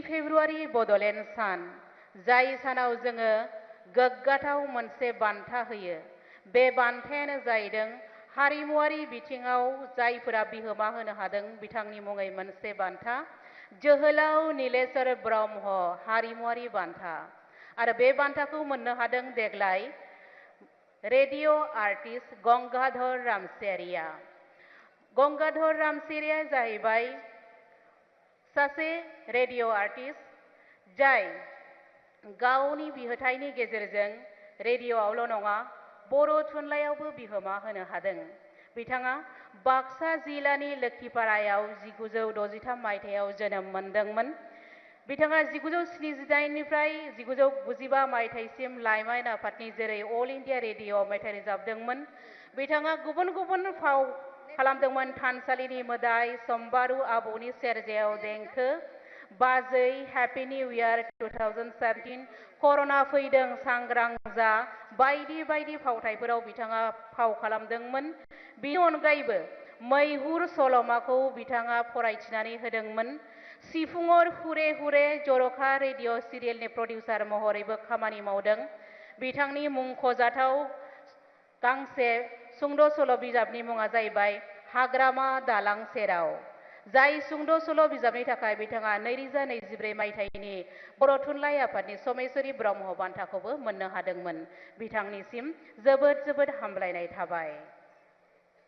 February Bodoland सान जाय सानाव जोङो गोग्गाथाव मोनसे बान्था होयो। बे बान्थायानो जाहैदों हारिमुआरि बिथिङाव जायफोरा बिहोमा होनो हादों बिथांनि मुङै मोनसे बान्था जोहोलाव नीलेश्वर ब्रह्म हारिमुआरि बान्था आरो बे बान्थाखौ मोननो हादों देग्लाय रेडिअ' आर्टिस्ट गंगाधर रामसियारिया। गंगाधर रामसियारिया जाहैबाय सासे रेडिअ' आर्टिस्ट जाय गावनि बिहोथायनि गेजेरजों रेडिअ'आवल' नङा बर' थुनलाइयावबो बिहोमा होनो हादों। बिथाङा बाक्सा जिल्लानि लोखिपारायाव 1963 मायथाइयाव जोनोम मोनदोंमोन। बिथाङा 1979निफ्राय 1995 मायथाइसिम लाइमोन आफादनि जेरै अल इन्डिया रेडिअ' मेथाइ रोजाबदोंमोन। बिथाङा गुबुन गुबुन फाव खालामदोंमोन थानसालिनि मोदाय, सम्बारू आबौनि सेरजायाव देंखो, बाजै, हेपि निउ इयार 2017, कर'ना फैदों सांग्रां जा बायदि बायदि फावथायफोराव बिथाङा फाव खालामदोंमोन। बिनि अनगायैबो मैहुर सल'माखौ बिथाङा फरायथिनानै होदोंमोन। सिफुङर हुरे हुरे जर'खा रेडिअ' सिरियेलनि प्रडिउसार महरैबो खामानि मावदों। बिथांनि मुंख'जाथाव गांसे सुंद' सल' बिजाबनि मुङा जाहैबाय हाग्रामा दालां सेराव, जाय सुंद' सल' बिजाबनि थाखाय बिथाङा 2024 मायथाइनि बर' थुनलाइ आफादनि समेश्वरी ब्रह्म बान्थाखौबो मोननो हादोंमोन। बिथांनिसिम जोबोद जोबोद हामलायनाय थाबाय।